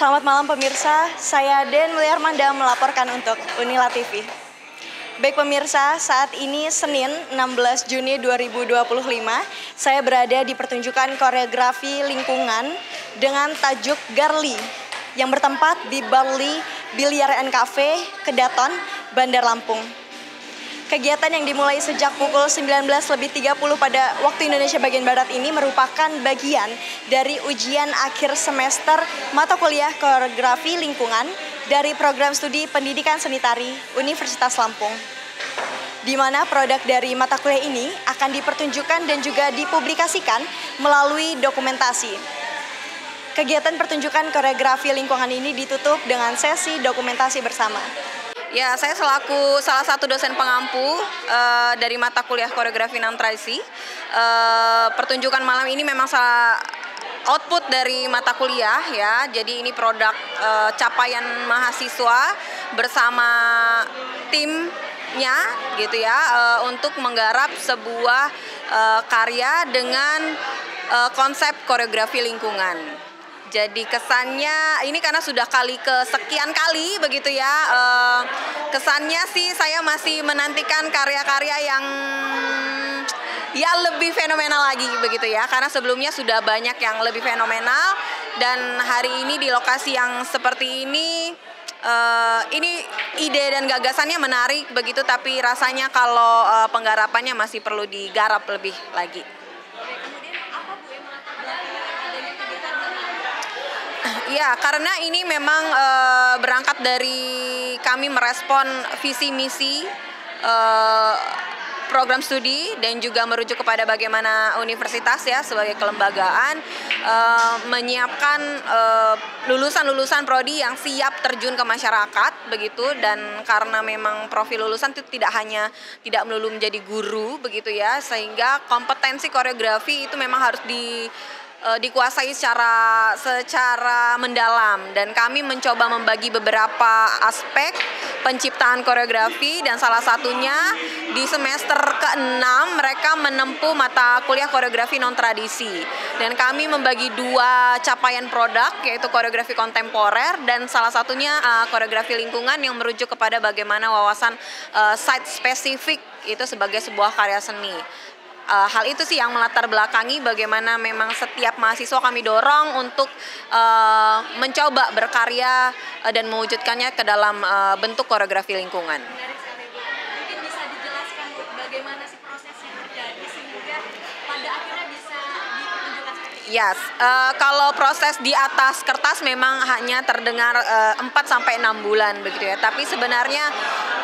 Selamat malam pemirsa, saya Den Mulyarmanda melaporkan untuk Unila TV. Baik pemirsa, saat ini Senin 16 Juni 2025, saya berada di pertunjukan koreografi lingkungan dengan tajuk Garli yang bertempat di Barli Biliar and Cafe, Kedaton, Bandar Lampung. Kegiatan yang dimulai sejak pukul 19.30 pada waktu Indonesia bagian Barat ini merupakan bagian dari ujian akhir semester mata kuliah koreografi lingkungan dari program studi pendidikan seni tari Universitas Lampung. Di mana produk dari mata kuliah ini akan dipertunjukkan dan juga dipublikasikan melalui dokumentasi. Kegiatan pertunjukan koreografi lingkungan ini ditutup dengan sesi dokumentasi bersama. Ya, saya selaku salah satu dosen pengampu dari mata kuliah koreografi non-tradisi. Pertunjukan malam ini memang output dari mata kuliah ya. Jadi ini produk capaian mahasiswa bersama timnya gitu ya, untuk menggarap sebuah karya dengan konsep koreografi lingkungan. Jadi kesannya ini karena sudah kali kesekian kali begitu ya, kesannya sih saya masih menantikan karya-karya yang ya lebih fenomenal lagi begitu ya, karena sebelumnya sudah banyak yang lebih fenomenal dan hari ini di lokasi yang seperti ini ide dan gagasannya menarik begitu, tapi rasanya kalau penggarapannya masih perlu digarap lebih lagi. Ya, karena ini memang berangkat dari kami merespon visi misi program studi dan juga merujuk kepada bagaimana universitas ya sebagai kelembagaan menyiapkan lulusan-lulusan prodi yang siap terjun ke masyarakat begitu, dan karena memang profil lulusan itu tidak melulu menjadi guru begitu ya, sehingga kompetensi koreografi itu memang harus dikuasai secara mendalam, dan kami mencoba membagi beberapa aspek penciptaan koreografi, dan salah satunya di semester ke-6 mereka menempuh mata kuliah koreografi non-tradisi, dan kami membagi dua capaian produk yaitu koreografi kontemporer dan salah satunya koreografi lingkungan yang merujuk kepada bagaimana wawasan site spesifik itu sebagai sebuah karya seni. Hal itu sih yang melatar belakangi bagaimana memang setiap mahasiswa kami dorong untuk mencoba berkarya dan mewujudkannya ke dalam bentuk koreografi lingkungan. Mungkin bisa dijelaskan bagaimana sih prosesnya terjadi sehingga pada akhirnya bisa ditunjukkan seperti ini? Yes, kalau proses di atas kertas memang hanya terdengar 4-6 bulan begitu ya. Tapi sebenarnya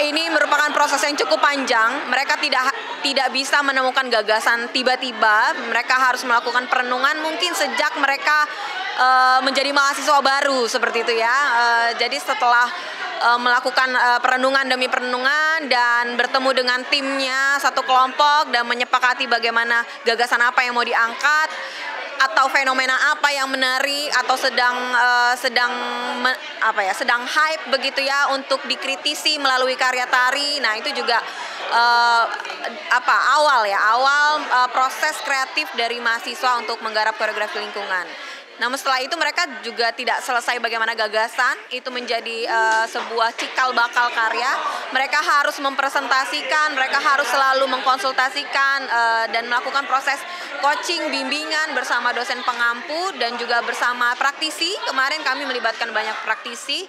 ini merupakan proses yang cukup panjang. Mereka tidak bisa menemukan gagasan tiba-tiba. Mereka harus melakukan perenungan mungkin sejak mereka menjadi mahasiswa baru seperti itu ya. Jadi setelah melakukan perenungan demi perenungan dan bertemu dengan timnya satu kelompok dan menyepakati bagaimana gagasan apa yang mau diangkat atau fenomena apa yang menarik atau sedang hype begitu ya untuk dikritisi melalui karya tari. Nah, itu juga awal proses kreatif dari mahasiswa untuk menggarap koreografi lingkungan. Namun setelah itu mereka juga tidak selesai bagaimana gagasan itu menjadi sebuah cikal bakal karya. Mereka harus mempresentasikan, mereka harus selalu mengkonsultasikan dan melakukan proses coaching, bimbingan bersama dosen pengampu dan juga bersama praktisi. Kemarin kami melibatkan banyak praktisi.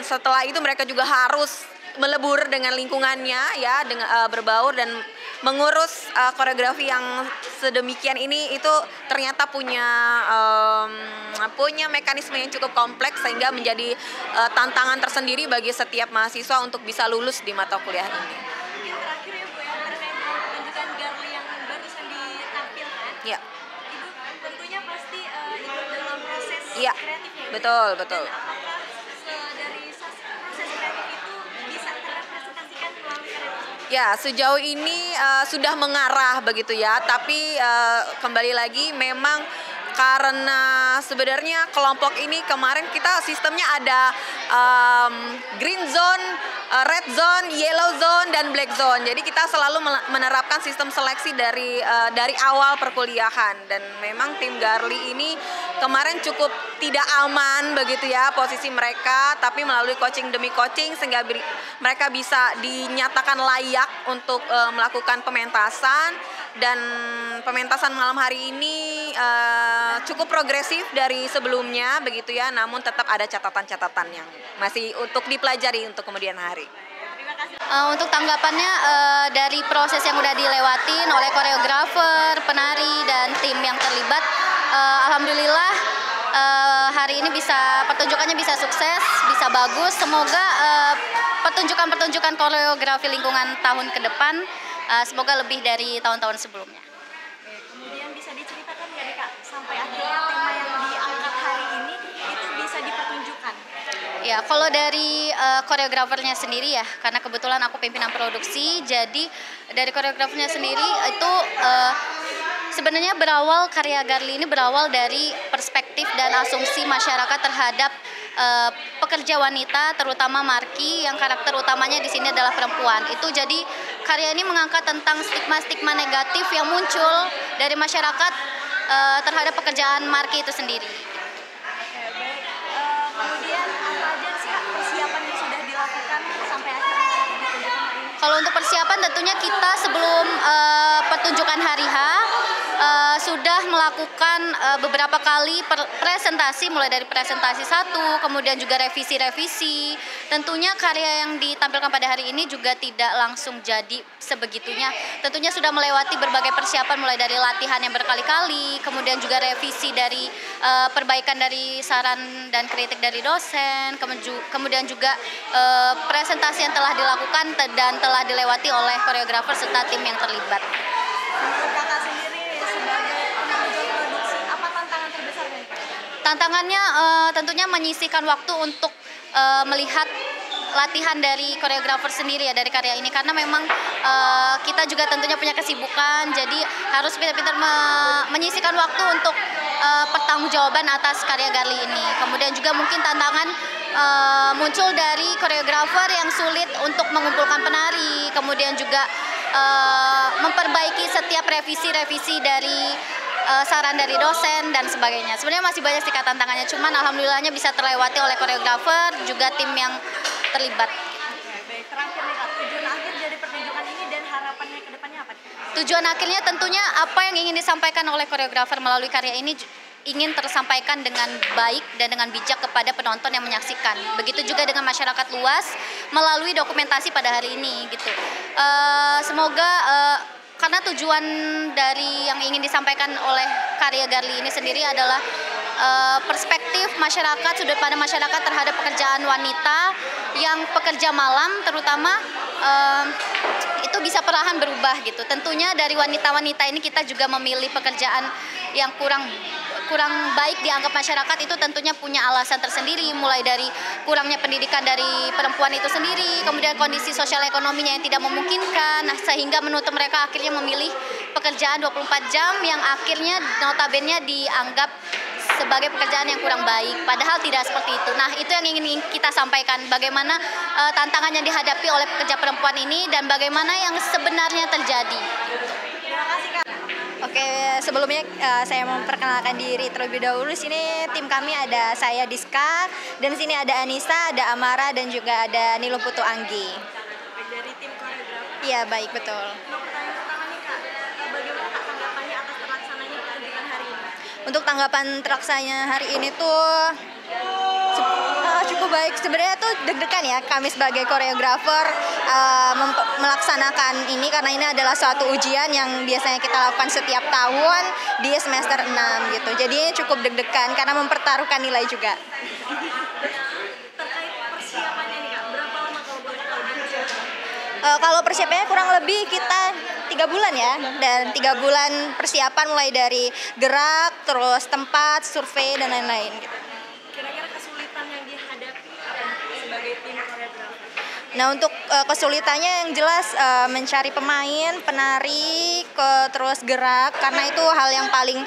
Setelah itu mereka juga harus melebur dengan lingkungannya ya, dengan berbaur dan mengurus koreografi yang sedemikian ini itu ternyata punya mekanisme yang cukup kompleks sehingga menjadi tantangan tersendiri bagi setiap mahasiswa untuk bisa lulus di mata kuliah ini. Mungkin terakhir ya Bu ya, terkait penunjukan Garli yang barusan ditampilkan. Ya. Ibu tentunya pasti ikut dalam proses Ya, kreatifnya. betul. Dan apakah dari proses kreatif itu bisa terrepresentasikan melalui karya? Ya, sejauh ini sudah mengarah begitu ya, tapi kembali lagi memang karena sebenarnya kelompok ini kemarin kita sistemnya ada green zone, red zone, yellow zone, dan black zone. Jadi kita selalu menerapkan sistem seleksi dari awal perkuliahan, dan memang tim Garli ini kemarin cukup tidak aman begitu ya posisi mereka, tapi melalui coaching demi coaching sehingga mereka bisa dinyatakan layak untuk melakukan pementasan. Dan pementasan malam hari ini cukup progresif dari sebelumnya begitu ya, namun tetap ada catatan-catatan yang masih untuk dipelajari untuk kemudian hari. Untuk tanggapannya dari proses yang udah dilewatin oleh koreografer, penari, dan tim yang terlibat, alhamdulillah hari ini pertunjukannya bisa sukses, bisa bagus. Semoga pertunjukan-pertunjukan koreografi lingkungan tahun ke depan semoga lebih dari tahun-tahun sebelumnya. Kemudian bisa diceritakan nggak nih Kak, sampai akhirnya tema yang diangkat hari ini itu bisa dipertunjukkan? Ya, kalau dari koreografernya sendiri ya, karena kebetulan aku pimpinan produksi, jadi dari koreografernya sendiri itu sebenarnya karya Garli ini berawal dari perspektif dan asumsi masyarakat terhadap pekerja wanita, terutama Marki, yang karakter utamanya di sini adalah perempuan. Itu jadi karya ini mengangkat tentang stigma-stigma negatif yang muncul dari masyarakat terhadap pekerjaan Marki itu sendiri. Kemudian apa aja sih Kak persiapan yang sudah dilakukan sampai akhirnya ditunjukkan hari ini? Kalau untuk persiapan tentunya kita sebelum pertunjukan hari H sudah melakukan beberapa kali presentasi, mulai dari presentasi 1, kemudian juga revisi-revisi. Tentunya karya yang ditampilkan pada hari ini juga tidak langsung jadi sebegitunya. Tentunya sudah melewati berbagai persiapan, mulai dari latihan yang berkali-kali, kemudian juga revisi dari perbaikan dari saran dan kritik dari dosen, kemudian juga presentasi yang telah dilakukan dan telah dilewati oleh koreografer serta tim yang terlibat. Menurut Kakak sendiri sebagai penanggung produksi, apa tantangan terbesarnya Kak? Tantangannya tentunya menyisihkan waktu untuk melihat latihan dari koreografer sendiri ya, dari karya ini, karena memang kita juga tentunya punya kesibukan, jadi harus pintar-pintar menyisihkan waktu untuk pertanggungjawaban atas karya Garli ini. Kemudian juga mungkin tantangan muncul dari koreografer yang sulit untuk mengumpulkan penari, kemudian juga memperbaiki setiap revisi-revisi dari saran dari dosen dan sebagainya. Sebenarnya masih banyak sih tantangannya, cuman alhamdulillahnya bisa terlewati oleh koreografer juga tim yang terlibat. Baik, terakhir nih Kak, tujuan akhir dari pertunjukan ini dan harapannya ke depannya apa? Tujuan akhirnya tentunya apa yang ingin disampaikan oleh koreografer melalui karya ini ingin tersampaikan dengan baik dan dengan bijak kepada penonton yang menyaksikan. Begitu juga dengan masyarakat luas melalui dokumentasi pada hari ini gitu. Semoga karena tujuan dari yang ingin disampaikan oleh karya Garli ini sendiri adalah perspektif masyarakat, sudut pandang masyarakat terhadap pekerjaan wanita yang pekerja malam terutama itu bisa perlahan berubah gitu. Tentunya dari wanita-wanita ini kita juga memilih pekerjaan yang kurang baik dianggap masyarakat, itu tentunya punya alasan tersendiri, mulai dari kurangnya pendidikan dari perempuan itu sendiri, kemudian kondisi sosial ekonominya yang tidak memungkinkan, sehingga menuntut mereka akhirnya memilih pekerjaan 24 jam yang akhirnya notabene dianggap sebagai pekerjaan yang kurang baik, padahal tidak seperti itu. Nah, itu yang ingin kita sampaikan, bagaimana tantangan yang dihadapi oleh pekerja perempuan ini dan bagaimana yang sebenarnya terjadi. Terima kasih Kak. Oke, sebelumnya saya memperkenalkan diri terlebih dahulu. Di sini tim kami ada saya Diska, dan di sini ada Anissa, ada Amara, dan juga ada Nilu Putu Anggi. Dari tim koreografi. Iya, baik, betul. Untuk pertanyaan pertama nih Kak, bagaimana Kak tanggapannya atas terlaksananya pertunjukan hari ini? Untuk tanggapan terlaksananya hari ini tuh cukup baik. Sebenarnya tuh deg-degan ya kami sebagai koreografer melaksanakan ini, karena ini adalah suatu ujian yang biasanya kita lakukan setiap tahun di semester 6 gitu. Jadi cukup deg-degan karena mempertaruhkan nilai juga. Terkait persiapannya nih Kak, berapa lama kalau boleh tahu dipersiapkan? Kalau persiapannya kurang lebih kita 3 bulan ya, dan 3 bulan persiapan mulai dari gerak, terus tempat, survei, dan lain-lain gitu. Kira-kira kesulitan yang dihadapi apa sebagai tim koreografer? Nah, untuk kesulitannya yang jelas mencari pemain, penari, terus gerak, karena itu hal yang paling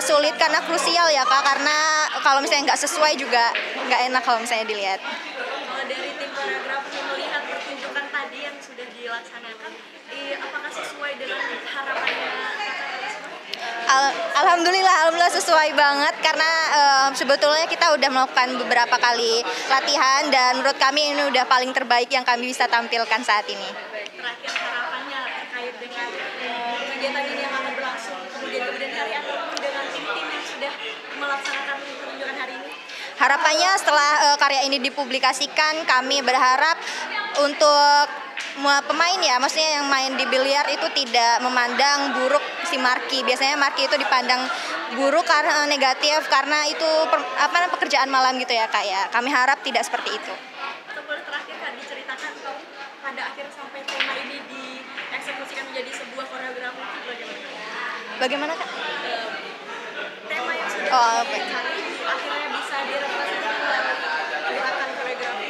sulit karena krusial ya Kak, karena kalau misalnya nggak sesuai juga nggak enak kalau misalnya dilihat. Kalau dari tim koreografer melihat pertunjukan tadi yang sudah dilaksanakan, apakah sesuai dengan harapannya Alhamdulillah sesuai banget karena sebetulnya kita udah melakukan beberapa kali latihan dan menurut kami ini udah paling terbaik yang kami bisa tampilkan saat ini. Terakhir harapannya terkait dengan kegiatan ini yang akan berlangsung kemudian hari ataupun dengan tim-tim yang sudah melaksanakan pertunjukan hari ini? Harapannya setelah karya ini dipublikasikan, kami berharap untuk pemain ya, maksudnya yang main di biliar itu tidak memandang buruk si marki. Biasanya marki itu dipandang buruk karena negatif karena itu pekerjaan malam gitu ya Kak ya. Kami harap tidak seperti itu. Atau boleh terakhir Kak diceritakan kalau pada akhir sampai tema ini dieksekusikan menjadi sebuah koreografi itu bagaimana? Bagaimana Kak? Tema yang sudah akhirnya bisa direpresentasikan lewat gerakan koreografi.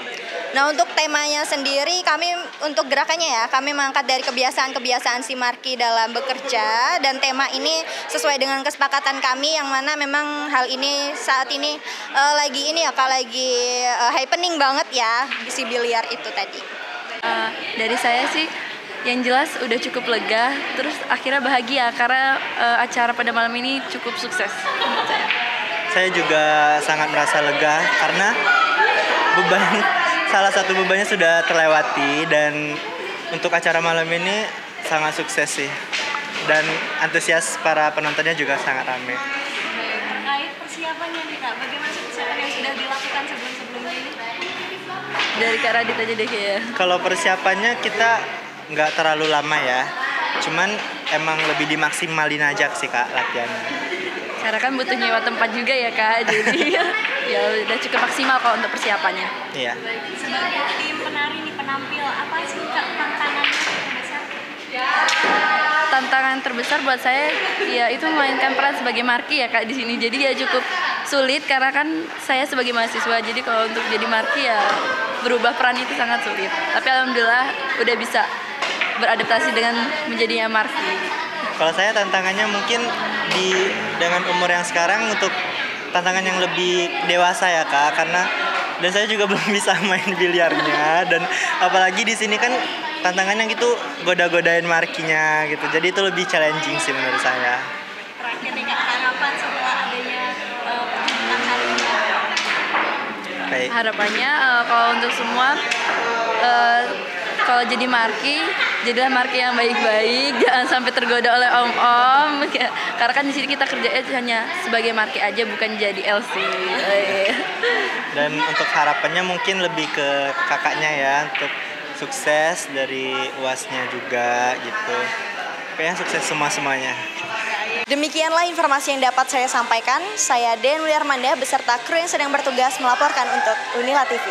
Nah, untuk temanya sendiri kami untuk gerakannya ya, kami mengangkat dari kebiasaan-kebiasaan si marki dalam bekerja dan tema ini sesuai dengan kesepakatan kami yang mana memang hal ini saat ini lagi ini ya Kak, lagi happening banget ya si biliar itu tadi. Dari saya sih yang jelas udah cukup lega, terus akhirnya bahagia karena acara pada malam ini cukup sukses menurut saya. Saya juga sangat merasa lega karena salah satu bebannya sudah terlewati dan untuk acara malam ini sangat sukses sih dan antusias para penontonnya juga sangat ramai. Terkait persiapannya nih Kak, bagaimana persiapan yang sudah dilakukan sebelum-sebelumnya ini? Dari Kak Radit aja deh kayaknya. Kalau persiapannya kita nggak terlalu lama ya, cuman emang lebih dimaksimalin aja sih Kak latihannya. Karena kan butuh nyewa tempat juga ya Kak, jadi ya udah cukup maksimal kalau untuk persiapannya. Iya. Sebagai tim penari nih penampil, apa sih Kak tantangannya terbesar? Tantangan terbesar buat saya ya itu memainkan peran sebagai marki ya Kak di sini. Jadi ya cukup sulit karena kan saya sebagai mahasiswa. Jadi kalau untuk jadi marki ya berubah peran itu sangat sulit. Tapi alhamdulillah udah bisa beradaptasi dengan menjadinya marki. Kalau saya tantangannya mungkin dengan umur yang sekarang untuk tantangan yang lebih dewasa ya Kak, karena dan saya juga belum bisa main biliarnya dan apalagi di sini kan tantangannya gitu goda-godain markinya gitu. Jadi itu lebih challenging sih menurut saya. Terakhir nih Kak, harapan setelah adanya pertunjukan hari ini? Baik. Harapannya kalau untuk semua kalau jadi marki, jadilah marki yang baik-baik, jangan sampai tergoda oleh om-om. Karena kan di sini kita kerjanya hanya sebagai marki aja, bukan jadi LC. Dan untuk harapannya mungkin lebih ke kakaknya ya, untuk sukses dari UASnya juga gitu. Kayaknya sukses semuanya. Demikianlah informasi yang dapat saya sampaikan. Saya Den Wilyarmanda beserta kru yang sedang bertugas melaporkan untuk Unila TV.